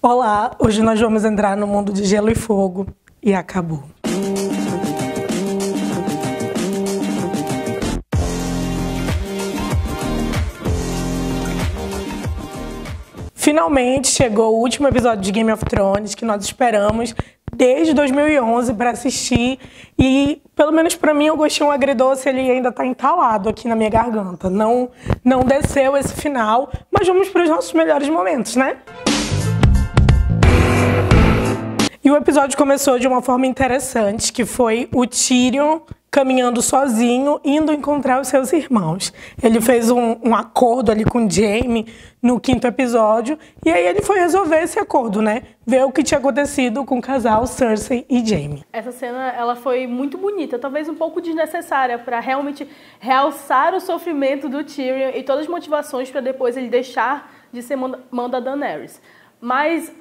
Olá, hoje nós vamos entrar no mundo de Gelo e Fogo e acabou. Finalmente chegou o último episódio de Game of Thrones que nós esperamos desde 2011 para assistir e, pelo menos para mim, o gostinho agridoce ele ainda está entalado aqui na minha garganta. Não desceu esse final, mas vamos para os nossos melhores momentos, né? E o episódio começou de uma forma interessante, que foi o Tyrion caminhando sozinho, indo encontrar os seus irmãos. Ele fez um acordo ali com Jaime no 5º episódio, e aí ele foi resolver esse acordo, né? Ver o que tinha acontecido com o casal Cersei e Jaime. Essa cena, ela foi muito bonita, talvez um pouco desnecessária, para realmente realçar o sofrimento do Tyrion e todas as motivações para depois ele deixar de ser mão da Daenerys. Mas,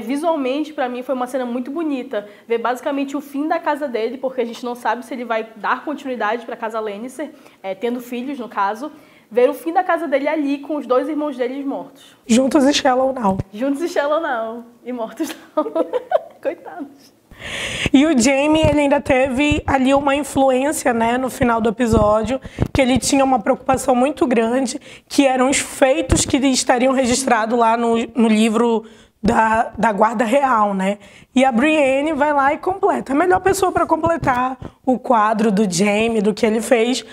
visualmente, pra mim, foi uma cena muito bonita. Ver basicamente o fim da casa dele, porque a gente não sabe se ele vai dar continuidade pra casa Lannister, tendo filhos, no caso. Ver o fim da casa dele ali, com os 2 irmãos dele mortos. Juntos e Shallow Now. Juntos e Shallow Now. E mortos não. Coitados. E o Jaime, ele ainda teve ali uma influência, né, no final do episódio, que ele tinha uma preocupação muito grande, que eram os feitos que estariam registrados lá no livro da Guarda Real, né? E a Brienne vai lá e completa. A melhor pessoa para completar o quadro do Jaime, do que ele fez.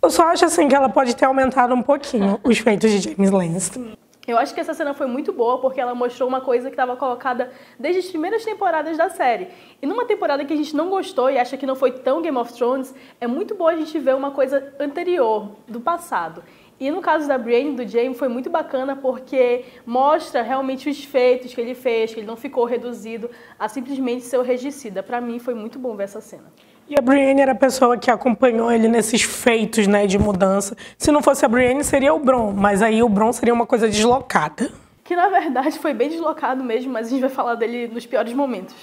Eu só acho assim que ela pode ter aumentado um pouquinho os feitos de Jaime Lannister. Eu acho que essa cena foi muito boa porque ela mostrou uma coisa que estava colocada desde as primeiras temporadas da série. E numa temporada que a gente não gostou e acha que não foi tão Game of Thrones, é muito bom a gente ver uma coisa anterior, do passado. E no caso da Brienne e do Jaime foi muito bacana porque mostra realmente os feitos que ele fez, que ele não ficou reduzido a simplesmente ser o regicida. Pra mim foi muito bom ver essa cena. E a Brienne era a pessoa que acompanhou ele nesses feitos, né, de mudança. Se não fosse a Brienne, seria o Bronn, mas aí o Bronn seria uma coisa deslocada. Que na verdade foi bem deslocado mesmo, mas a gente vai falar dele nos piores momentos.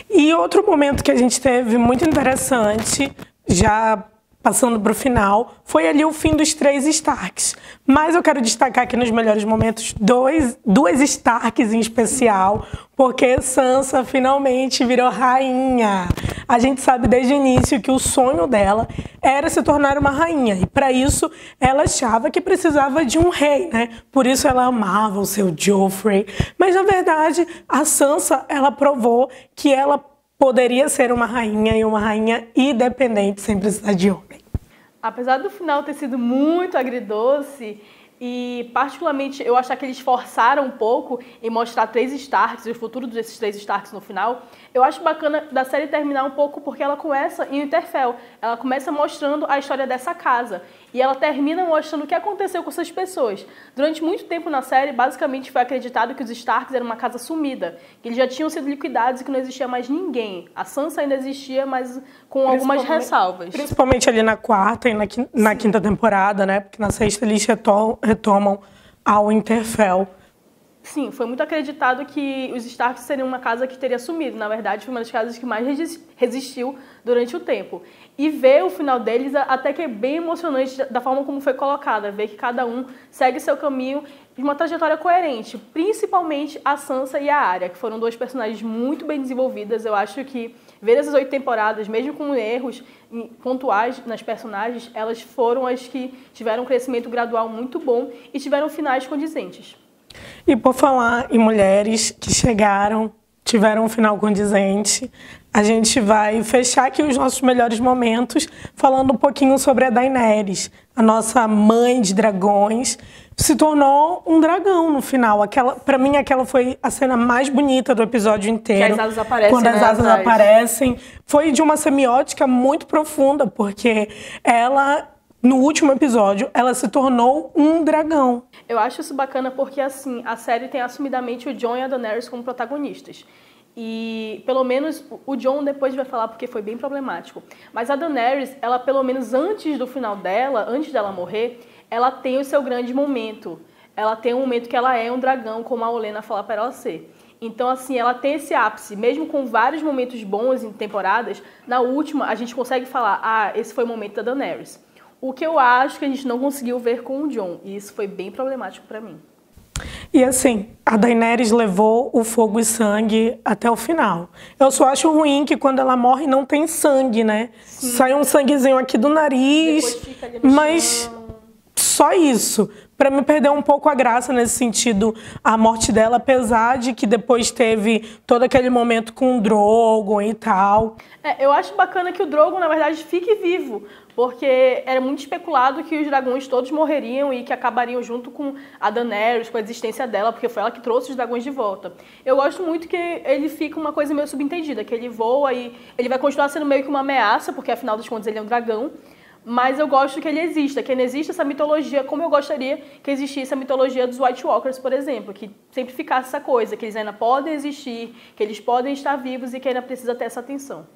E outro momento que a gente teve muito interessante, já passando para o final, foi ali o fim dos 3 Starks. Mas eu quero destacar aqui nos melhores momentos duas Starks em especial, porque Sansa finalmente virou rainha. A gente sabe desde o início que o sonho dela era se tornar uma rainha. E para isso ela achava que precisava de um rei, né? Por isso ela amava o seu Joffrey. Mas na verdade a Sansa, ela provou que ela poderia ser uma rainha e uma rainha independente sem precisar de homem. Apesar do final ter sido muito agridoce e particularmente eu achar que eles forçaram um pouco em mostrar 3 Starks e o futuro desses 3 Starks no final, eu acho bacana da série terminar um pouco porque ela começa em Winterfell, ela começa mostrando a história dessa casa e ela termina mostrando o que aconteceu com essas pessoas. Durante muito tempo na série, basicamente foi acreditado que os Starks eram uma casa sumida, que eles já tinham sido liquidados e que não existia mais ninguém. A Sansa ainda existia, mas com algumas ressalvas. Principalmente ali na 4ª e na 5ª temporada, né? Porque na 6ª eles retomam ao Winterfell. Sim, foi muito acreditado que os Starks seriam uma casa que teria sumido. Na verdade, foi uma das casas que mais resistiu durante o tempo. E ver o final deles até que é bem emocionante da forma como foi colocada. Ver que cada um segue seu caminho de uma trajetória coerente. Principalmente a Sansa e a Arya, que foram 2 personagens muito bem desenvolvidas. Eu acho que ver essas 8 temporadas, mesmo com erros pontuais nas personagens, elas foram as que tiveram um crescimento gradual muito bom e tiveram finais condizentes. E por falar em mulheres que tiveram um final condizente, a gente vai fechar aqui os nossos melhores momentos falando um pouquinho sobre a Daenerys, a nossa mãe de dragões, se tornou um dragão no final. Para mim, aquela foi a cena mais bonita do episódio inteiro. Que as asas aparecem, quando as asas aparecem. Foi de uma semiótica muito profunda, porque ela, no último episódio, ela se tornou um dragão. Eu acho isso bacana porque, assim, a série tem assumidamente o Jon e a Daenerys como protagonistas. E, pelo menos, o Jon depois vai falar porque foi bem problemático. Mas a Daenerys, ela, pelo menos antes do final dela, antes dela morrer, ela tem o seu grande momento. Ela tem um momento que ela é um dragão, como a Olenna fala para ela ser. Então, assim, ela tem esse ápice. Mesmo com vários momentos bons em temporadas, na última a gente consegue falar, ah, esse foi o momento da Daenerys. O que eu acho que a gente não conseguiu ver com o Jon. E isso foi bem problemático para mim. E assim, a Daenerys levou o fogo e sangue até o final. Eu só acho ruim que quando ela morre não tem sangue, né? Sim. Sai um sanguezinho aqui do nariz, depois fica ali no chão. Só isso. Pra me perder um pouco a graça nesse sentido, a morte dela, apesar de que depois teve todo aquele momento com o Drogon e tal. Eu acho bacana que o Drogon, na verdade, fique vivo, porque era muito especulado que os dragões todos morreriam e que acabariam junto com a Daenerys, com a existência dela, porque foi ela que trouxe os dragões de volta. Eu gosto muito que ele fica uma coisa meio subentendida, que ele voa e ele vai continuar sendo meio que uma ameaça, porque afinal das contas ele é um dragão. Mas eu gosto que ele exista, que exista essa mitologia, como eu gostaria que existisse a mitologia dos White Walkers, por exemplo, que sempre ficasse essa coisa, que eles ainda podem existir, que eles podem estar vivos e que ainda precisa ter essa atenção.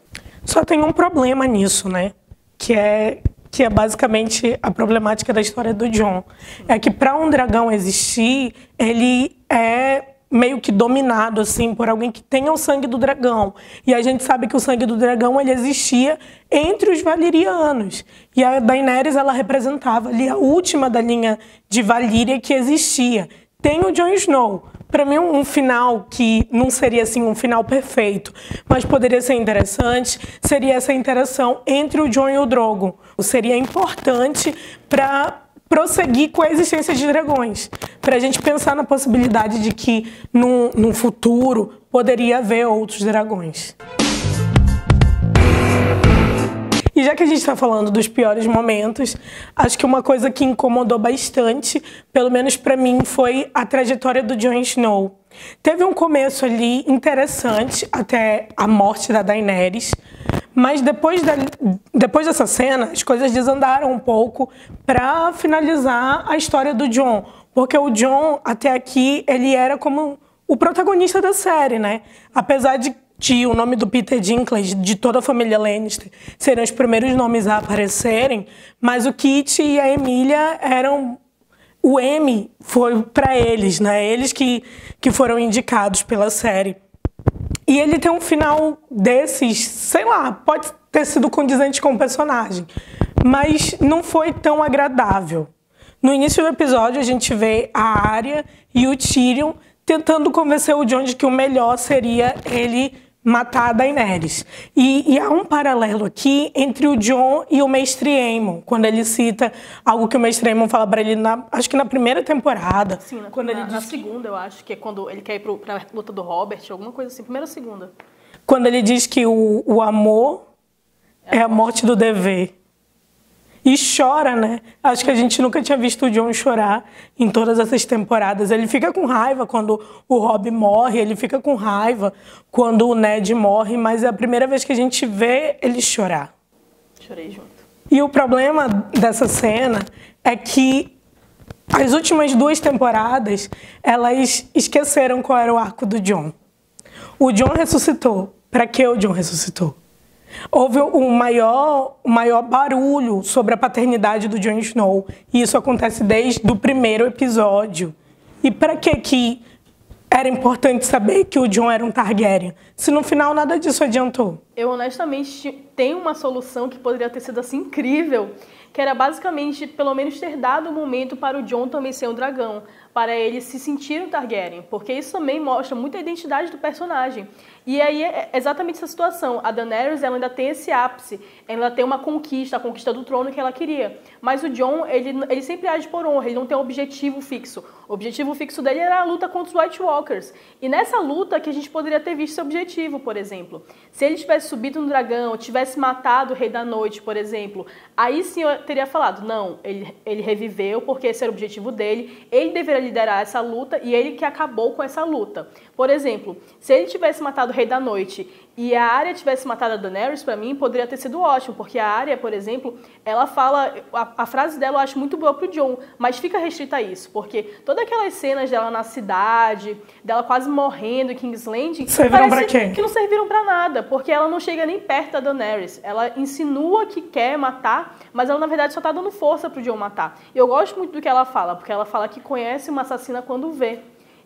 Só tem um problema nisso, né? Que é basicamente a problemática da história do Jon. É que para um dragão existir, ele é meio que dominado assim por alguém que tenha o sangue do dragão. E a gente sabe que o sangue do dragão ele existia entre os Valyrianos. E a Daenerys ela representava ali a última da linha de Valíria que existia. Tem o Jon Snow. Para mim um final que não seria assim um final perfeito, mas poderia ser interessante, seria essa interação entre o Jon e o Drogon. Seria importante para prosseguir com a existência de dragões. Para a gente pensar na possibilidade de que, num futuro, poderia haver outros dragões. E já que a gente está falando dos piores momentos, acho que uma coisa que incomodou bastante, pelo menos para mim, foi a trajetória do Jon Snow. Teve um começo ali interessante, até a morte da Daenerys, mas depois dessa cena, as coisas desandaram um pouco para finalizar a história do Jon. Porque o Jon, até aqui, ele era como o protagonista da série, né? Apesar de o nome do Peter Dinklage, de toda a família Lannister, serem os primeiros nomes a aparecerem, mas o Kit e a Emilia eram... O Emmy foi para eles, né? Eles que foram indicados pela série. E ele tem um final desses, sei lá, pode ter sido condizente com o personagem, mas não foi tão agradável. No início do episódio, a gente vê a Arya e o Tyrion tentando convencer o Jon de que o melhor seria ele matar a Daenerys. E há um paralelo aqui entre o Jon e o Mestre Aemon, quando ele cita algo que o Mestre Aemon fala para ele, acho que na primeira temporada. Sim, quando ele na segunda, eu acho, que é quando ele quer ir para a luta do Robert, alguma coisa assim, primeira ou segunda. Quando ele diz que o amor é a morte do dever. E chora, né? Acho que a gente nunca tinha visto o Jon chorar em todas essas temporadas. Ele fica com raiva quando o Robb morre, ele fica com raiva quando o Ned morre, mas é a primeira vez que a gente vê ele chorar. Chorei junto. E o problema dessa cena é que as últimas 2 temporadas, elas esqueceram qual era o arco do Jon. O Jon ressuscitou. Para que o Jon ressuscitou? Houve um maior barulho sobre a paternidade do Jon Snow. E isso acontece desde o primeiro episódio. E para que era importante saber que o Jon era um Targaryen, se no final nada disso adiantou? Eu honestamente tenho uma solução que poderia ter sido assim incrível, que era basicamente, pelo menos, ter dado um momento para o Jon também ser um dragão, para ele se sentir um Targaryen, porque isso também mostra muito a identidade do personagem. E aí é exatamente essa situação. A Daenerys, ela ainda tem esse ápice, ela ainda tem uma conquista, a conquista do trono que ela queria. Mas o Jon, ele sempre age por honra, ele não tem um objetivo fixo. O objetivo fixo dele era a luta contra os White Walkers. E nessa luta que a gente poderia ter visto esse objetivo, por exemplo. Se ele tivesse subido no dragão, tivesse matado o Rei da Noite, por exemplo, aí sim eu teria falado, não, ele reviveu porque esse era o objetivo dele, ele deveria liderar essa luta e ele que acabou com essa luta. Por exemplo, se ele tivesse matado o Rei da Noite e a Arya tivesse matado a Daenerys, para mim, poderia ter sido ótimo, porque a Arya, por exemplo, ela fala, a frase dela eu acho muito boa pro Jon, mas fica restrita a isso, porque todas aquelas cenas dela na cidade, dela quase morrendo em King's Landing, serviram pra quê? Que não serviram pra nada, porque ela não chega nem perto da Daenerys, ela insinua que quer matar, mas ela na verdade só tá dando força pro Jon matar. E eu gosto muito do que ela fala, porque ela fala que conhece uma assassina quando vê.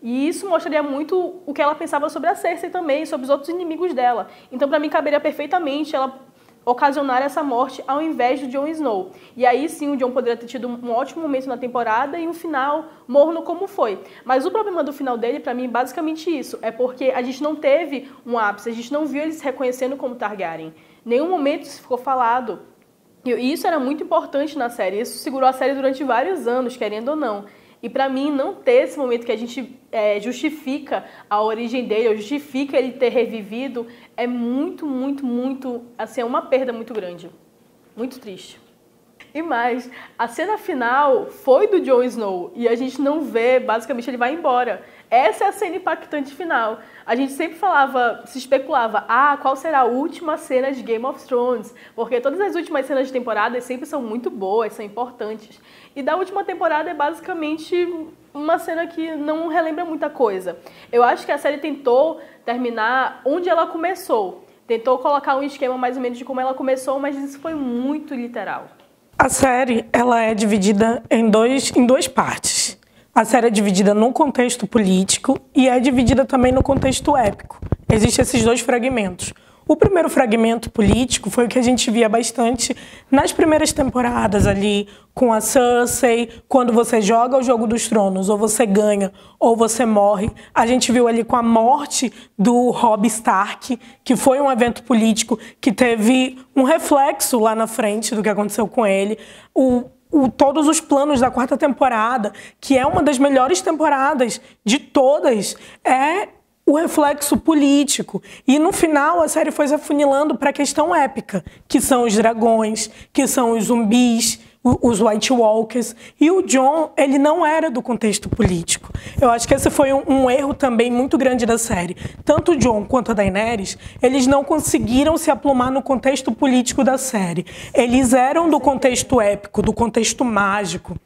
E isso mostraria muito o que ela pensava sobre a Cersei também, sobre os outros inimigos dela. Então, para mim, caberia perfeitamente ela ocasionar essa morte ao invés do Jon Snow. E aí sim o Jon poderia ter tido um ótimo momento na temporada e um final morno como foi. Mas o problema do final dele, pra mim, é basicamente isso. É porque a gente não teve um ápice, a gente não viu ele se reconhecendo como Targaryen. Em nenhum momento isso ficou falado. E isso era muito importante na série. Isso segurou a série durante vários anos, querendo ou não. E pra mim, não ter esse momento que a gente justifica a origem dele, ou justifica ele ter revivido, é muito, muito, muito, assim, é uma perda muito grande. Muito triste. E mais, a cena final foi do Jon Snow, e a gente não vê, basicamente ele vai embora. Essa é a cena impactante final. A gente sempre falava, se especulava, qual será a última cena de Game of Thrones? Porque todas as últimas cenas de temporada sempre são muito boas, são importantes. E da última temporada é basicamente uma cena que não relembra muita coisa. Eu acho que a série tentou terminar onde ela começou. Tentou colocar um esquema mais ou menos de como ela começou, mas isso foi muito literal. A série, ela é dividida em duas partes. A série é dividida num contexto político e é dividida também no contexto épico. Existem esses dois fragmentos. O primeiro fragmento político foi o que a gente via bastante nas primeiras temporadas ali, com a Cersei, quando você joga o Jogo dos Tronos, ou você ganha, ou você morre. A gente viu ali com a morte do Robb Stark, que foi um evento político que teve um reflexo lá na frente do que aconteceu com ele. Todos os planos da quarta temporada, que é uma das melhores temporadas de todas, é o reflexo político. E no final a série foi se afunilando para a questão épica, que são os dragões, que são os zumbis, os White Walkers. E o Jon, ele não era do contexto político. Eu acho que esse foi um erro também muito grande da série. Tanto o Jon quanto a Daenerys, eles não conseguiram se aplumar no contexto político da série. Eles eram do contexto épico, do contexto mágico.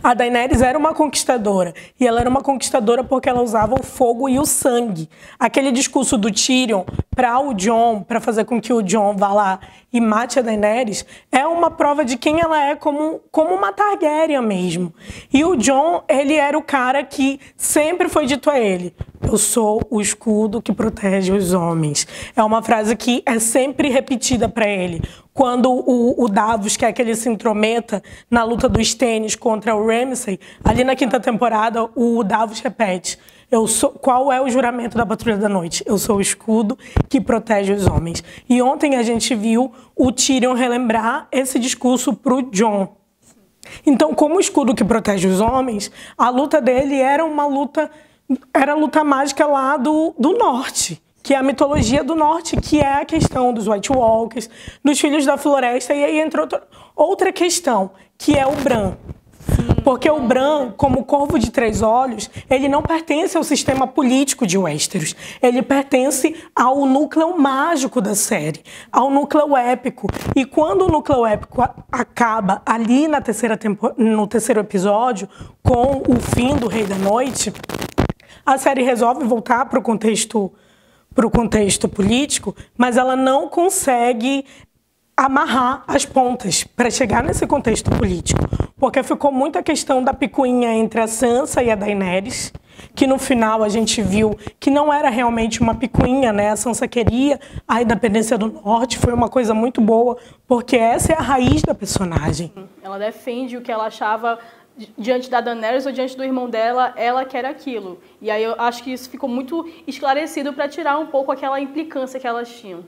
A Daenerys era uma conquistadora, e ela era uma conquistadora porque ela usava o fogo e o sangue. Aquele discurso do Tyrion para o Jon, para fazer com que o Jon vá lá e mate a Daenerys, é uma prova de quem ela é como uma Targaryen mesmo. E o Jon, ele era o cara que sempre foi dito a ele: eu sou o escudo que protege os homens. É uma frase que é sempre repetida para ele. Quando o Davos quer que ele se intrometa na luta dos Stannis contra o Ramsay, ali na quinta temporada, o Davos repete: qual é o juramento da Patrulha da Noite? Eu sou o escudo que protege os homens. E ontem a gente viu o Tyrion relembrar esse discurso para o Jon. Então, como o escudo que protege os homens, a luta dele era a luta mágica lá do norte, que é a mitologia do norte, que é a questão dos White Walkers, dos Filhos da Floresta, e aí entra outra questão, que é o Bran. Porque o Bran, como corvo de três olhos, ele não pertence ao sistema político de Westeros. Ele pertence ao núcleo mágico da série, ao núcleo épico. E quando o núcleo épico acaba ali no terceiro episódio, com o fim do Rei da Noite, a série resolve voltar para o contexto político, mas ela não consegue amarrar as pontas para chegar nesse contexto político, porque ficou muito a questão da picuinha entre a Sansa e a Daenerys, que no final a gente viu que não era realmente uma picuinha, né? A Sansa queria a independência do norte, foi uma coisa muito boa, porque essa é a raiz da personagem. Ela defende o que ela achava diante da Daenerys ou diante do irmão dela, ela quer aquilo. E aí eu acho que isso ficou muito esclarecido para tirar um pouco aquela implicância que elas tinham.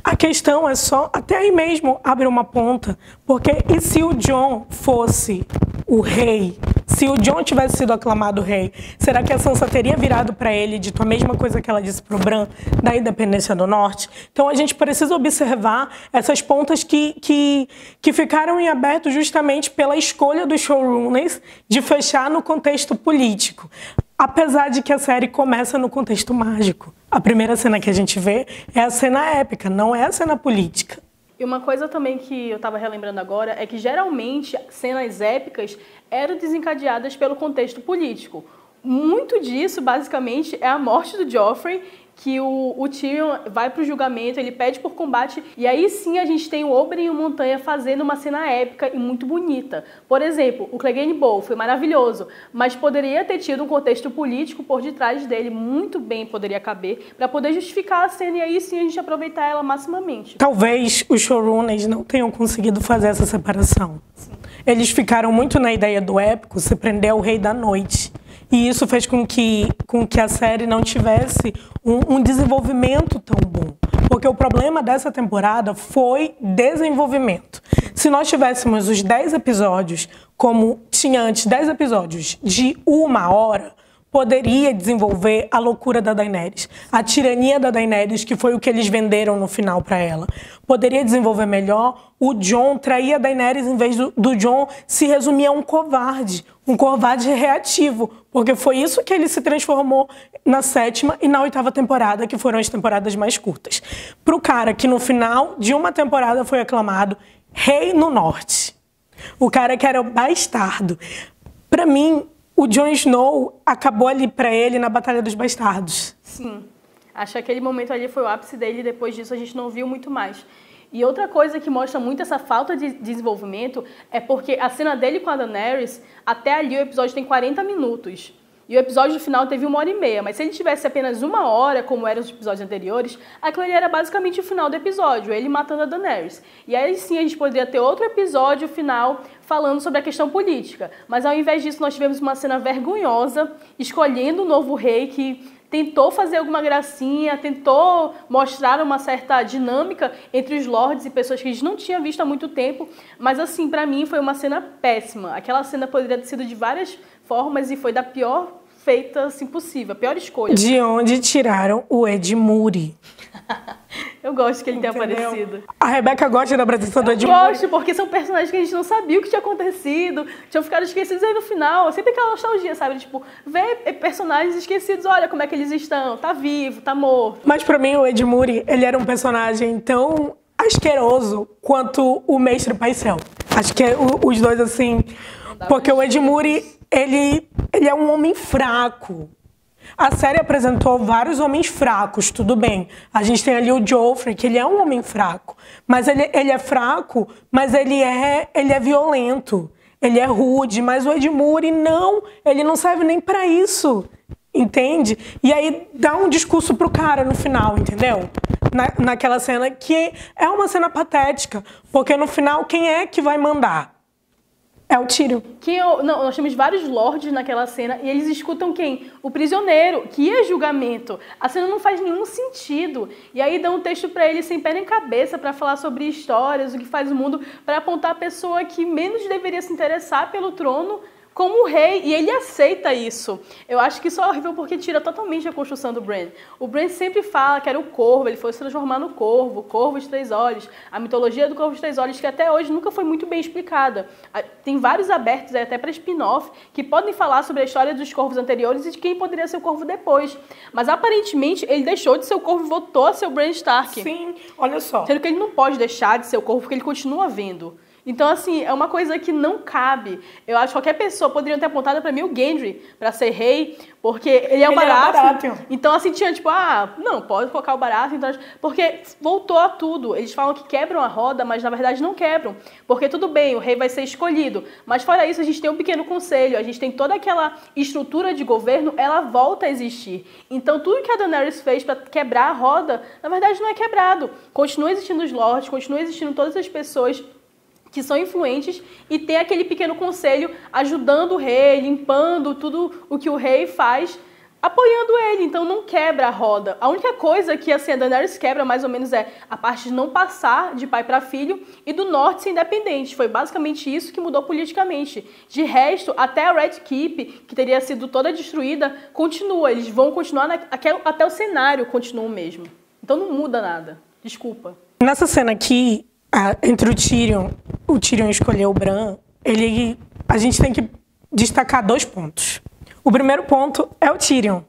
A questão é só, até aí mesmo, abre uma ponta, porque e se o Jon fosse o rei? Se o Jon tivesse sido aclamado rei, será que a Sansa teria virado para ele e dito a mesma coisa que ela disse para o Bran, da independência do norte? Então a gente precisa observar essas pontas que ficaram em aberto justamente pela escolha dos showrunners de fechar no contexto político. Apesar de que a série começa no contexto mágico. A primeira cena que a gente vê é a cena épica, não é a cena política. E uma coisa também que eu estava relembrando agora é que geralmente cenas épicas eram desencadeadas pelo contexto político. muito disso, basicamente, é a morte do Joffrey, que o Tyrion vai pro julgamento, ele pede por combate, e aí sim a gente tem o Oberyn e o Montanha fazendo uma cena épica e muito bonita. Por exemplo, o Clegane Bowl foi maravilhoso, mas poderia ter tido um contexto político por detrás dele, muito bem poderia caber, para poder justificar a cena e aí sim a gente aproveitar ela maximamente. Talvez os showrunners não tenham conseguido fazer essa separação. Sim. Eles ficaram muito na ideia do épico, se prender ao Rei da Noite. E isso fez com que a série não tivesse um desenvolvimento tão bom. Porque o problema dessa temporada foi desenvolvimento. Se nós tivéssemos os 10 episódios, como tinha antes 10 episódios de 1 hora, poderia desenvolver a loucura da Daenerys, a tirania da Daenerys, que foi o que eles venderam no final para ela. Poderia desenvolver melhor o Jon trair a Daenerys em vez do Jon se resumir a um covarde reativo, porque foi isso que ele se transformou na 7ª e na 8ª temporada, que foram as temporadas mais curtas. Pro cara que no final de uma temporada foi aclamado Rei no Norte, o cara que era o bastardo. Para mim, o Jon Snow acabou ali para ele na Batalha dos Bastardos. Sim, acho que aquele momento ali foi o ápice dele e depois disso a gente não viu muito mais. E outra coisa que mostra muito essa falta de desenvolvimento é porque a cena dele com a Daenerys, até ali o episódio tem 40 minutos. E o episódio final teve 1h30, mas se ele tivesse apenas 1 hora, como eram os episódios anteriores, aquilo ali era basicamente o final do episódio, ele matando a Daenerys. E aí sim a gente poderia ter outro episódio final falando sobre a questão política. Mas ao invés disso nós tivemos uma cena vergonhosa, escolhendo um novo rei que tentou fazer alguma gracinha, tentou mostrar uma certa dinâmica entre os lords e pessoas que a gente não tinha visto há muito tempo. Mas assim, pra mim foi uma cena péssima. Aquela cena poderia ter sido de várias formas e foi da pior feita assim, possível, a pior escolha. De onde tiraram o Ed Muri? Eu gosto que ele tenha aparecido. A Rebeca gosta da presença do Ed Muri. Eu gosto, porque são personagens que a gente não sabia o que tinha acontecido, tinham ficado esquecidos aí no final. Sempre aquela nostalgia, sabe? Tipo, ver personagens esquecidos, olha como é que eles estão, tá vivo, tá morto. Mas pra mim o Ed Muri, ele era um personagem tão asqueroso quanto o Mestre Paisel. Acho que os dois assim, porque o Ed Muri, ele é um homem fraco. A série apresentou vários homens fracos, tudo bem. A gente tem ali o Joffrey, que ele é um homem fraco. Mas ele é fraco, mas ele é violento. Ele é rude, mas o Ed Muri não, ele não serve nem pra isso. Entende? E aí dá um discurso pro cara no final, entendeu? Naquela cena que é uma cena patética. Porque no final, quem é que vai mandar? É o Tyrion. Nós temos vários lords naquela cena e eles escutam quem? O prisioneiro, que é julgamento. A cena não faz nenhum sentido. E aí dão um texto pra ele sem pé nem cabeça pra falar sobre histórias, o que faz o mundo, pra apontar a pessoa que menos deveria se interessar pelo trono como rei, e ele aceita isso. Eu acho que isso é horrível porque tira totalmente a construção do Bran. O Bran sempre fala que era o corvo, ele foi se transformar no corvo, o corvo de 3 olhos, a mitologia do corvo de 3 olhos que até hoje nunca foi muito bem explicada. Tem vários abertos aí, até para spin-off, que podem falar sobre a história dos corvos anteriores e de quem poderia ser o corvo depois. Mas aparentemente ele deixou de ser o corvo e voltou a ser o Bran Stark. Sim, olha só. Sendo que ele não pode deixar de ser o corvo porque ele continua vendo. Então, assim, é uma coisa que não cabe. Eu acho que qualquer pessoa poderia ter apontado pra mim o Gendry pra ser rei, porque ele é o Baratheon. Então, assim, tinha tipo, não, pode colocar o Baratheon. Então, porque voltou a tudo. Eles falam que quebram a roda, mas na verdade não quebram. Porque tudo bem, o rei vai ser escolhido. Mas fora isso, a gente tem um pequeno conselho, a gente tem toda aquela estrutura de governo, ela volta a existir. Então, tudo que a Daenerys fez pra quebrar a roda, na verdade não é quebrado. Continua existindo os lords, continua existindo todas as pessoas que são influentes e tem aquele pequeno conselho ajudando o rei, limpando tudo o que o rei faz, apoiando ele. Então não quebra a roda. A única coisa que assim, a Daenerys quebra mais ou menos é a parte de não passar de pai para filho e do norte ser independente. Foi basicamente isso que mudou politicamente. De resto, até a Red Keep, que teria sido toda destruída, continua. Eles vão continuar, até o cenário continua o mesmo. Então não muda nada. Desculpa. Nessa cena aqui, entre o Tyrion escolheu o Bran, a gente tem que destacar 2 pontos. O primeiro ponto é o Tyrion.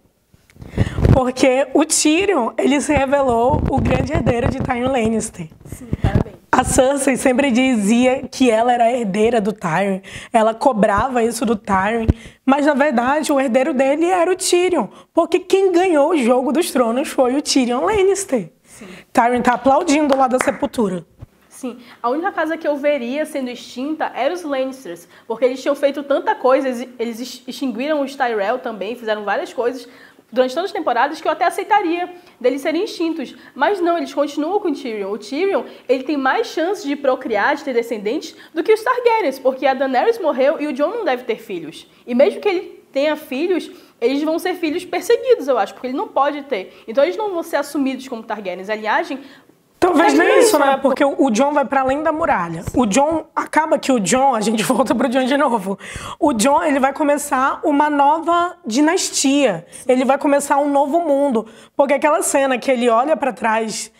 Porque o Tyrion, ele se revelou o grande herdeiro de Tyrion Lannister. Sim, parabéns. A Cersei sempre dizia que ela era a herdeira do Tyrion. Ela cobrava isso do Tyrion. Mas, na verdade, o herdeiro dele era o Tyrion. Porque quem ganhou o Jogo dos Tronos foi o Tyrion Lannister. Sim. Tyrion tá aplaudindo lá da sepultura. Sim, a única casa que eu veria sendo extinta era os Lannisters, porque eles tinham feito tanta coisa, eles extinguiram os Tyrell também, fizeram várias coisas durante todas as temporadas que eu até aceitaria deles serem extintos. Mas não, eles continuam com o Tyrion. O Tyrion, ele tem mais chances de procriar, de ter descendentes, do que os Targaryens, porque a Daenerys morreu e o Jon não deve ter filhos. E mesmo que ele tenha filhos, eles vão ser filhos perseguidos, eu acho, porque ele não pode ter. Então eles não vão ser assumidos como Targaryens. A linhagem... Talvez nem isso, né? Porque o Jon vai para além da muralha. O Jon, acaba que o Jon, a gente volta pro Jon de novo. O Jon, ele vai começar uma nova dinastia. Ele vai começar um novo mundo. Porque aquela cena que ele olha para trás,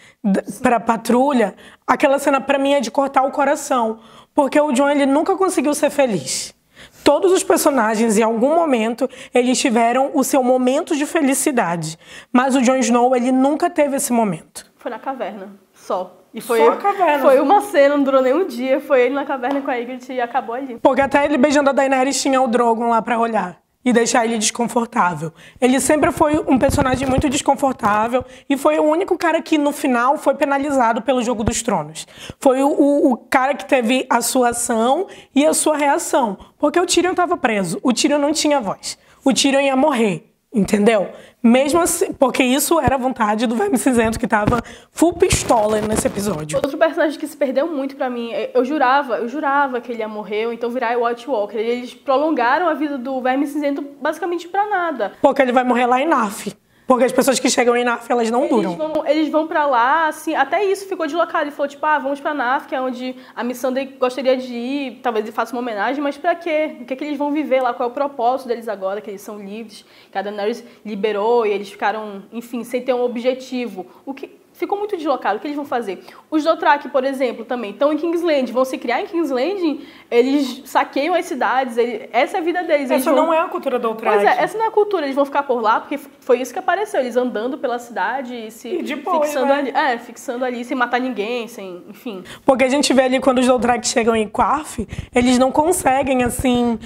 para a patrulha, aquela cena para mim é de cortar o coração. Porque o Jon, ele nunca conseguiu ser feliz. Todos os personagens, em algum momento, eles tiveram o seu momento de felicidade. Mas o Jon Snow, ele nunca teve esse momento. Foi na caverna, só. E foi, só a caverna. Foi uma cena, não durou nem um dia. Foi ele na caverna com a Ygritte e acabou ali. Porque até ele beijando a Daenerys tinha o Drogon lá pra olhar e deixar ele desconfortável. Ele sempre foi um personagem muito desconfortável e foi o único cara que, no final, foi penalizado pelo Jogo dos Tronos. Foi o cara que teve a sua ação e a sua reação. Porque o Tyrion estava preso. O Tyrion não tinha voz. O Tyrion ia morrer. Entendeu? Mesmo assim, porque isso era a vontade do Verme Cinzento, que tava full pistola nesse episódio. Outro personagem que se perdeu muito pra mim, eu jurava que ele ia morrer, ou então virar White Walker. Eles prolongaram a vida do Verme Cinzento basicamente pra nada. Porque ele vai morrer lá em Naf. Porque as pessoas que chegam em Naf, elas não duram. Eles vão pra lá, assim, até isso ficou deslocado. Ele falou, tipo, vamos pra Naf, que é onde a Missandei gostaria de ir, talvez ele faça uma homenagem, mas pra quê? O que é que eles vão viver lá? Qual é o propósito deles agora, que eles são livres, que a Daenerys liberou e eles ficaram, enfim, sem ter um objetivo. O que... Ficou muito deslocado. O que eles vão fazer? Os Dothraki, por exemplo, também estão em King's Landing. Vão se criar em King's Landing, eles saqueiam as cidades. Essa é a vida deles. Essa não é a cultura Dothraki. Pois é, essa não é a cultura. Eles vão ficar por lá, porque foi isso que apareceu. Eles andando pela cidade e se fixando ali. Fixando ali, sem matar ninguém, sem... Enfim. Porque a gente vê ali, quando os Dothraki chegam em Qarth, eles não conseguem, assim,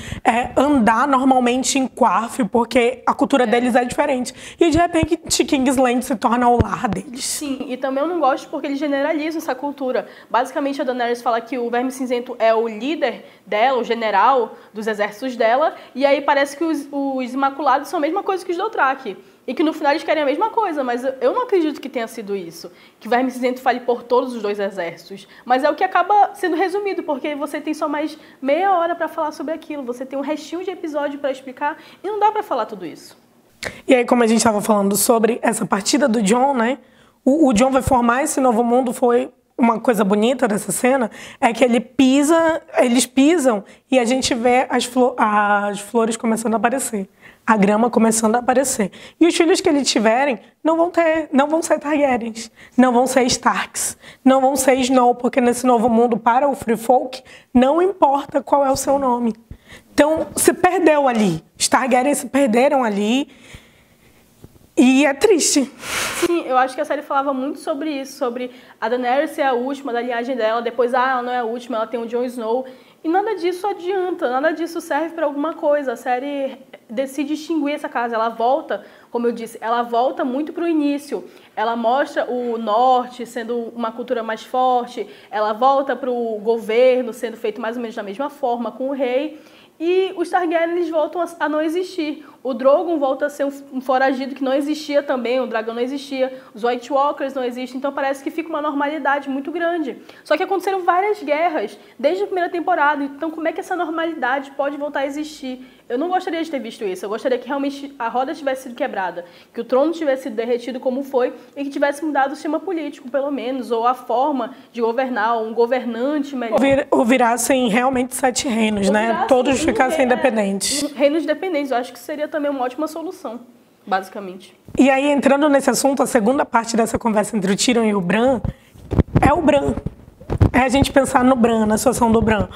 andar normalmente em Qarth, porque a cultura deles é diferente. E, de repente, King's Landing se torna o lar deles. Sim. E também eu não gosto porque eles generalizam essa cultura. Basicamente, a Daenerys fala que o Verme Cinzento é o líder dela, o general dos exércitos dela, e aí parece que os Imaculados são a mesma coisa que os Dothraki. E que no final eles querem a mesma coisa, mas eu não acredito que tenha sido isso. Que o Verme Cinzento fale por todos os dois exércitos. Mas é o que acaba sendo resumido, porque você tem só mais meia hora para falar sobre aquilo, você tem um restinho de episódio para explicar, e não dá para falar tudo isso. E aí, como a gente estava falando sobre essa partida do Jon, né? O Jon vai formar esse novo mundo. Foi uma coisa bonita dessa cena, é que eles pisam e a gente vê as flores começando a aparecer, a grama começando a aparecer. E os filhos que eles tiverem não vão ser Targaryens, não vão ser Starks, não vão ser Snow, porque nesse novo mundo, para o Free Folk, não importa qual é o seu nome. Então, se perdeu ali. Os Targaryens se perderam ali. E é triste. Sim, eu acho que a série falava muito sobre isso, sobre a Daenerys ser a última da linhagem dela, depois, ela não é a última, ela tem o Jon Snow. E nada disso adianta, nada disso serve para alguma coisa. A série decide extinguir essa casa, ela volta, como eu disse, ela volta muito para o início. Ela mostra o norte sendo uma cultura mais forte, ela volta para o governo sendo feito mais ou menos da mesma forma, com o rei. E os Targaryen, eles voltam a não existir. O Drogon volta a ser um foragido que não existia também, o dragão não existia, os White Walkers não existem, então parece que fica uma normalidade muito grande. Só que aconteceram várias guerras desde a primeira temporada, então como é que essa normalidade pode voltar a existir? Eu não gostaria de ter visto isso, eu gostaria que realmente a roda tivesse sido quebrada, que o trono tivesse sido derretido como foi e que tivesse mudado o sistema político, pelo menos, ou a forma de governar, um governante melhor. Ou virassem realmente 7 reinos, né? Todos ficassem independentes. Reinos independentes, eu acho que seria também uma ótima solução, basicamente. E aí, entrando nesse assunto, a segunda parte dessa conversa entre o Tyrion e o Bran é o Bran. é a gente pensar no Bran, na situação do Bran.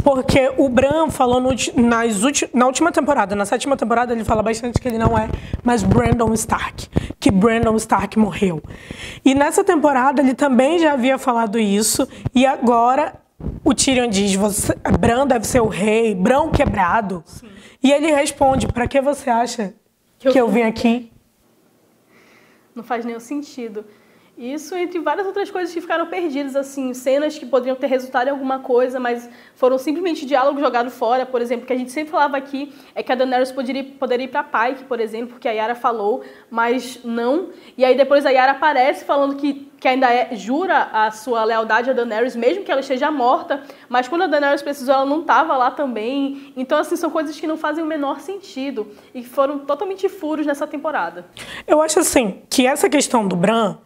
Porque o Bran falou na última temporada, na 7ª temporada, ele fala bastante que ele não é mais Brandon Stark, que Brandon Stark morreu. E nessa temporada ele também já havia falado isso, e agora o Tyrion diz, Bran deve ser o rei, Bran quebrado. Sim. E ele responde, pra que você acha que eu vim aqui? Não faz nenhum sentido. Isso entre várias outras coisas que ficaram perdidas, assim, cenas que poderiam ter resultado em alguma coisa, mas foram simplesmente diálogo jogado fora. Por exemplo, que a gente sempre falava aqui é que a Daenerys poderia ir pra Pike, por exemplo, porque a Yara falou, mas não. E aí depois a Yara aparece falando que ainda jura a sua lealdade a Daenerys, mesmo que ela esteja morta, mas quando a Daenerys precisou, ela não estava lá também. Então, assim, são coisas que não fazem o menor sentido e que foram totalmente furos nessa temporada. Eu acho, assim, que essa questão do Bran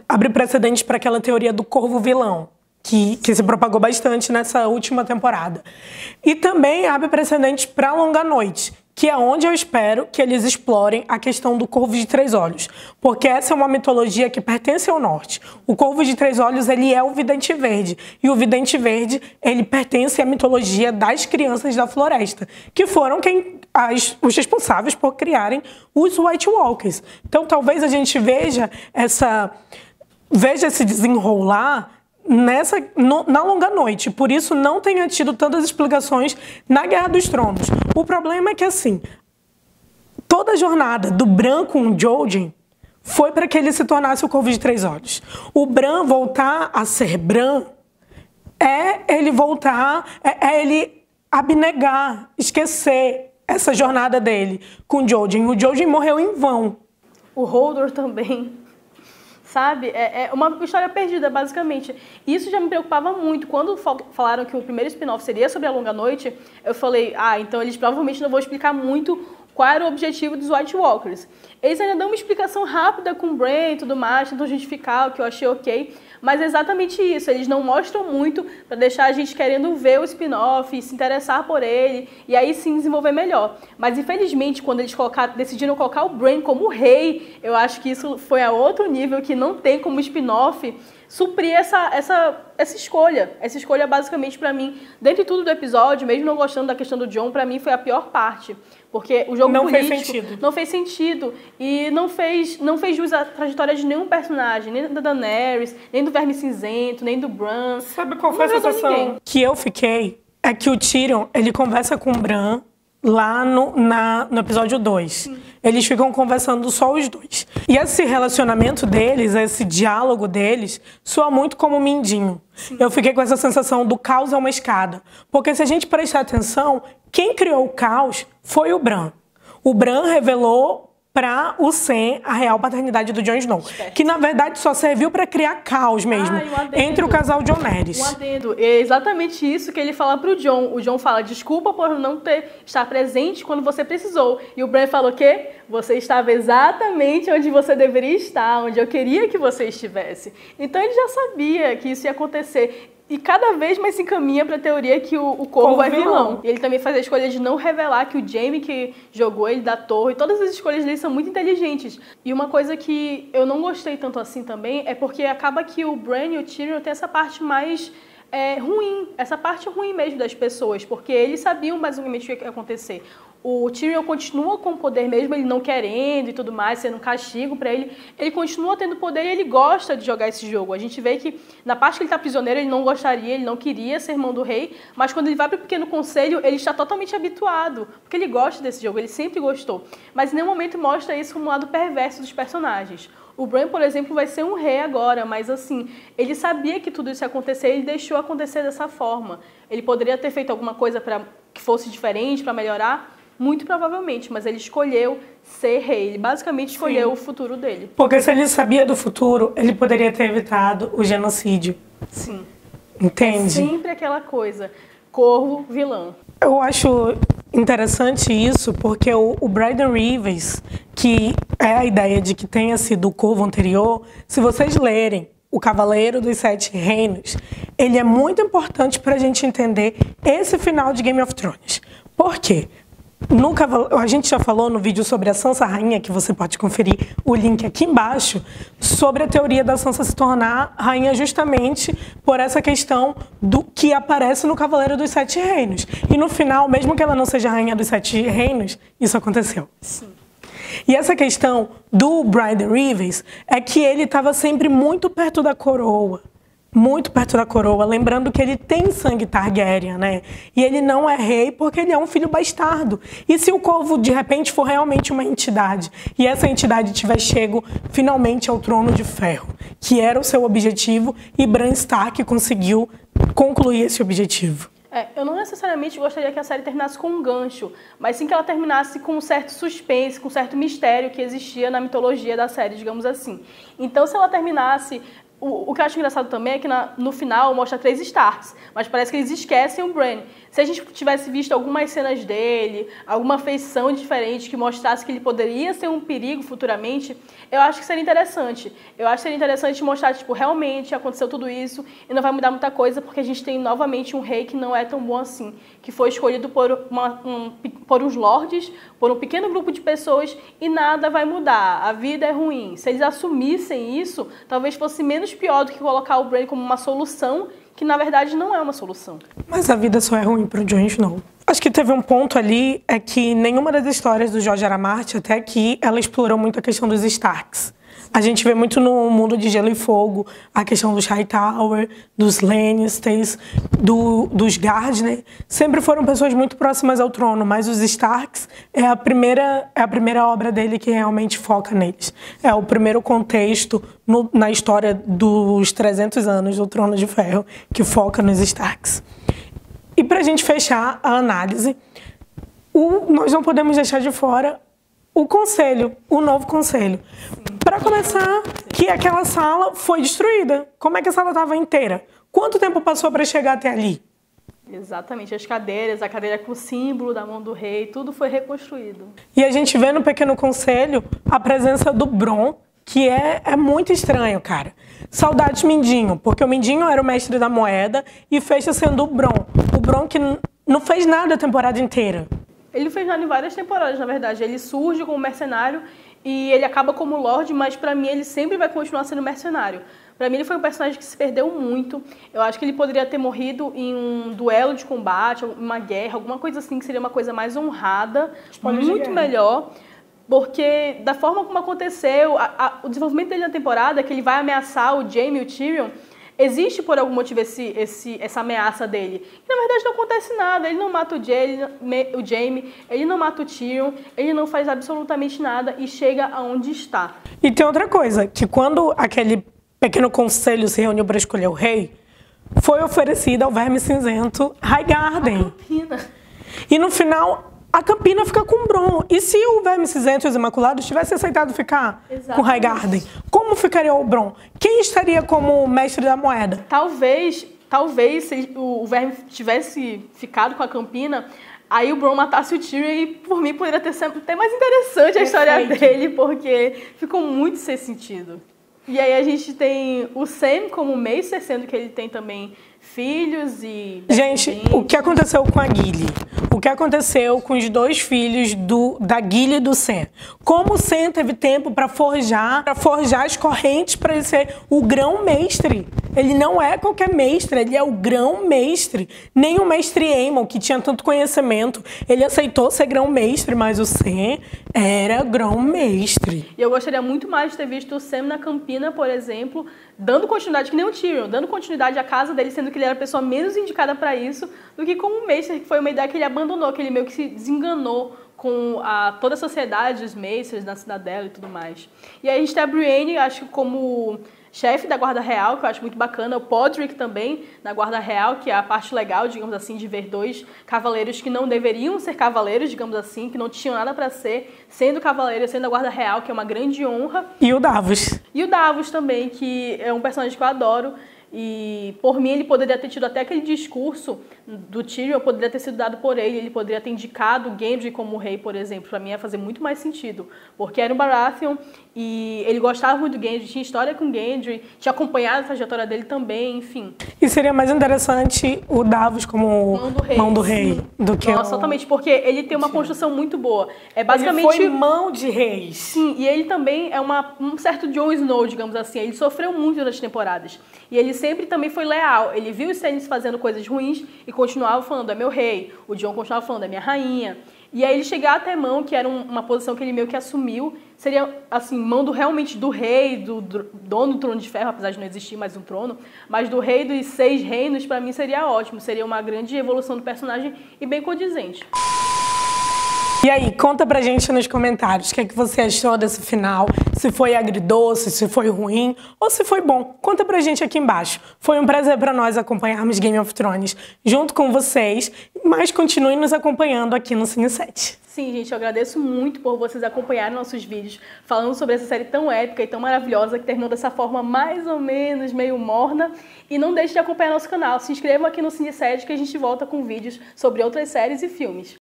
abre precedentes para aquela teoria do corvo vilão, que se propagou bastante nessa última temporada. E também abre precedentes para a Longa Noite, que é onde eu espero que eles explorem a questão do Corvo de Três Olhos, porque essa é uma mitologia que pertence ao Norte. O Corvo de Três Olhos, ele é o Vidente Verde, e o Vidente Verde, ele pertence à mitologia das crianças da floresta, que foram os responsáveis por criarem os White Walkers. Então, talvez a gente veja esse desenrolar na Longa Noite. Por isso, não tenha tido tantas explicações na Guerra dos Tronos. O problema é que, assim, toda a jornada do Bran com o Jojen foi para que ele se tornasse o Corvo de Três Olhos. O Bran voltar a ser Bran é ele abnegar, esquecer essa jornada dele com o Jojen. O Jojen morreu em vão. O Hodor também. Sabe? É uma história perdida, basicamente. Isso já me preocupava muito. Quando falaram que o primeiro spin-off seria sobre a Longa Noite, eu falei, então eles provavelmente não vão explicar muito qual era o objetivo dos White Walkers. Eles ainda dão uma explicação rápida com o Bran e tudo mais, tentam justificar, o que eu achei ok, mas é exatamente isso. Eles não mostram muito para deixar a gente querendo ver o spin-off, se interessar por ele, e aí sim desenvolver melhor. Mas infelizmente, quando eles decidiram colocar o Bran como rei, eu acho que isso foi a outro nível, que não tem como spin-off suprir essa escolha. Essa escolha, basicamente, pra mim, dentro de tudo do episódio, mesmo não gostando da questão do Jon, pra mim foi a pior parte. Porque o jogo político não fez sentido. E não fez jus à trajetória de nenhum personagem, nem da Daenerys, nem do Verme Cinzento, nem do Bran. Sabe qual foi a sensação que eu fiquei? É que o Tyrion, ele conversa com o Bran lá no episódio 2. Sim. Eles ficam conversando só os dois. E esse relacionamento deles, esse diálogo deles, soa muito como um mindinho. Sim. Eu fiquei com essa sensação do caos é uma escada. Porque se a gente prestar atenção, quem criou o caos foi o Bran. O Bran revelou para o Sam a real paternidade do Jon Snow. Que, na verdade, só serviu para criar caos mesmo entre o casal Jon Nerys. Um adendo. É exatamente isso que ele fala pro Jon. O Jon fala, desculpa por não estar presente quando você precisou. E o Bran falou o quê? Você estava exatamente onde você deveria estar, onde eu queria que você estivesse. Então ele já sabia que isso ia acontecer. E cada vez mais se encaminha para a teoria que o Corvo é vilão. E ele também faz a escolha de não revelar que o Jaime que jogou ele da torre. Todas as escolhas dele são muito inteligentes. E uma coisa que eu não gostei tanto assim também é porque acaba que o Bran e o Tyrion têm essa parte mais ruim. Essa parte ruim mesmo das pessoas. Porque eles sabiam basicamente o que ia acontecer. O Tyrion continua com o poder mesmo, ele não querendo e tudo mais, sendo um castigo pra ele. Ele continua tendo poder e ele gosta de jogar esse jogo. A gente vê que na parte que ele tá prisioneiro, ele não gostaria, ele não queria ser irmão do rei, mas quando ele vai pro Pequeno Conselho, ele está totalmente habituado, porque ele gosta desse jogo, ele sempre gostou. Mas em nenhum momento mostra isso como um lado perverso dos personagens. O Bran, por exemplo, vai ser um rei agora, mas assim, ele sabia que tudo isso ia acontecer e ele deixou acontecer dessa forma. Ele poderia ter feito alguma coisa para que fosse diferente, para melhorar, muito provavelmente, mas ele escolheu ser rei. Ele basicamente escolheu o futuro dele. Porque se ele sabia do futuro, ele poderia ter evitado o genocídio. Sim. Entende? É sempre aquela coisa. Corvo, vilão. Eu acho interessante isso, porque o Brandon Reeves, que é a ideia de que tenha sido o Corvo anterior, se vocês lerem O Cavaleiro dos Sete Reinos, ele é muito importante para a gente entender esse final de Game of Thrones. Por quê? A gente já falou no vídeo sobre a Sansa Rainha, que você pode conferir o link aqui embaixo, sobre a teoria da Sansa se tornar rainha justamente por essa questão do que aparece no Cavaleiro dos Sete Reinos. E no final, mesmo que ela não seja rainha dos Sete Reinos, isso aconteceu. Sim. E essa questão do Brian Reeves é que ele estava sempre muito perto da coroa. Muito perto da coroa, lembrando que ele tem sangue Targaryen, né? E ele não é rei porque ele é um filho bastardo. E se o Corvo, de repente, for realmente uma entidade, e essa entidade tiver chego finalmente ao Trono de Ferro, que era o seu objetivo, e Bran Stark conseguiu concluir esse objetivo. Eu não necessariamente gostaria que a série terminasse com um gancho, mas sim que ela terminasse com um certo suspense, com um certo mistério que existia na mitologia da série, digamos assim. Então, se ela terminasse... O que eu acho engraçado também é que no final mostra 3 Starks, mas parece que eles esquecem o Bran. Se a gente tivesse visto algumas cenas dele, alguma feição diferente que mostrasse que ele poderia ser um perigo futuramente, eu acho que seria interessante. Eu acho que seria interessante mostrar, tipo, realmente aconteceu tudo isso e não vai mudar muita coisa porque a gente tem novamente um rei que não é tão bom assim, que foi escolhido por uns lords, por um pequeno grupo de pessoas e nada vai mudar. A vida é ruim. Se eles assumissem isso, talvez fosse menos pior do que colocar o Bran como uma solução, que na verdade não é uma solução. Mas a vida só é ruim pro Jon Snow. Acho que teve um ponto ali, é que nenhuma das histórias do George R. R. Martin, até aqui, ela explorou muito a questão dos Starks. A gente vê muito no Mundo de Gelo e Fogo a questão dos Hightower, dos Lannisters, dos Gardner. Sempre foram pessoas muito próximas ao trono, mas os Starks é a primeira obra dele que realmente foca neles. É o primeiro contexto na história dos 300 anos do Trono de Ferro que foca nos Starks. E para a gente fechar a análise, nós não podemos deixar de fora o conselho, o novo conselho. Para começar, que aquela sala foi destruída. Como é que a sala estava inteira? Quanto tempo passou para chegar até ali? Exatamente, as cadeiras, a cadeira com o símbolo da mão do rei, tudo foi reconstruído. E a gente vê no Pequeno Conselho a presença do Bronn, que é muito estranho, cara. Saudades Mindinho, porque o Mindinho era o mestre da moeda e fecha sendo o Bronn. O Bronn que não fez nada a temporada inteira. Ele fez nada em várias temporadas, na verdade. Ele surge como mercenário e ele acaba como Lorde, mas pra mim ele sempre vai continuar sendo mercenário. Pra mim ele foi um personagem que se perdeu muito. Eu acho que ele poderia ter morrido em um duelo de combate, uma guerra, alguma coisa assim, que seria uma coisa mais honrada, muito melhor. Porque da forma como aconteceu, o desenvolvimento dele na temporada, que ele vai ameaçar o Jaime e o Tyrion, existe por algum motivo essa ameaça dele. E, na verdade não acontece nada, ele não mata o Jaime, ele não mata o Tyrion, ele não faz absolutamente nada e chega aonde está. E tem outra coisa, que quando aquele Pequeno Conselho se reuniu para escolher o rei, foi oferecida ao Verme Cinzento Highgarden. A Campina. E no final, a Campina fica com o Bronn. E se o Verme Cinzento e os Imaculados tivessem aceitado ficar com Highgarden, como ficaria o Bronn? Quem estaria como mestre da moeda? Talvez se o Verme tivesse ficado com a Campina, aí o Bronn matasse o Tyrion e, por mim, poderia ter sido até mais interessante a história dele, porque ficou muito sem sentido. E aí a gente tem o Sam como Maester, sendo que ele tem também filhos e... Gente, o que aconteceu com a Gilly? O que aconteceu com os 2 filhos da Gilly e do Sam? Como o Sam teve tempo para forjar as correntes para ele ser o grão-mestre? Ele não é qualquer mestre, ele é o grão-mestre. Nem o mestre Aemon, que tinha tanto conhecimento, ele aceitou ser grão-mestre, mas o Sam era grão-mestre. E eu gostaria muito mais de ter visto o Sam na Campina, por exemplo, dando continuidade, que nem o Tyrion, dando continuidade à casa dele, sendo que ele era a pessoa menos indicada para isso, do que como o Maester, que foi uma ideia que ele abandonou, que ele meio que se desenganou com toda a sociedade, os Maesters na Cidadela e tudo mais. E aí a gente tem a Brienne, acho que como chefe da Guarda Real, que eu acho muito bacana, o Podrick também, na Guarda Real, que é a parte legal, digamos assim, de ver 2 cavaleiros que não deveriam ser cavaleiros, digamos assim, que não tinham nada para ser, sendo cavaleiros, sendo a Guarda Real, que é uma grande honra. E o Davos. E o Davos também, que é um personagem que eu adoro. E, por mim, ele poderia ter tido até aquele discurso do Tyrion poderia ter sido dado por ele poderia ter indicado o Gendry como rei, por exemplo. Pra mim ia fazer muito mais sentido, porque era um Baratheon e ele gostava muito do Gendry, tinha história com o Gendry, tinha acompanhado a trajetória dele também, enfim. E seria mais interessante o Davos como mão do rei do que Nossa, totalmente, porque ele tem uma construção muito boa. É basicamente ele foi mão de reis. Sim, e ele também é um certo Jon Snow, digamos assim. Ele sofreu muito durante as temporadas. E ele sempre também foi leal. Ele viu os Stannis fazendo coisas ruins e continuava falando, é meu rei. O Jon continuava falando, é minha rainha. E aí ele chegar até mão, que era uma posição que ele meio que assumiu, seria, assim, mão realmente do rei, do dono do Trono de Ferro, apesar de não existir mais um trono, mas do rei dos 6 reinos, pra mim seria ótimo. Seria uma grande evolução do personagem e bem condizente. E aí, conta pra gente nos comentários o que é que você achou desse final, se foi agridoce, se foi ruim ou se foi bom. Conta pra gente aqui embaixo. Foi um prazer pra nós acompanharmos Game of Thrones junto com vocês, mas continue nos acompanhando aqui no Cine 7. Sim, gente, eu agradeço muito por vocês acompanharem nossos vídeos falando sobre essa série tão épica e tão maravilhosa que terminou dessa forma mais ou menos meio morna. E não deixe de acompanhar nosso canal, se inscrevam aqui no Cine 7 que a gente volta com vídeos sobre outras séries e filmes.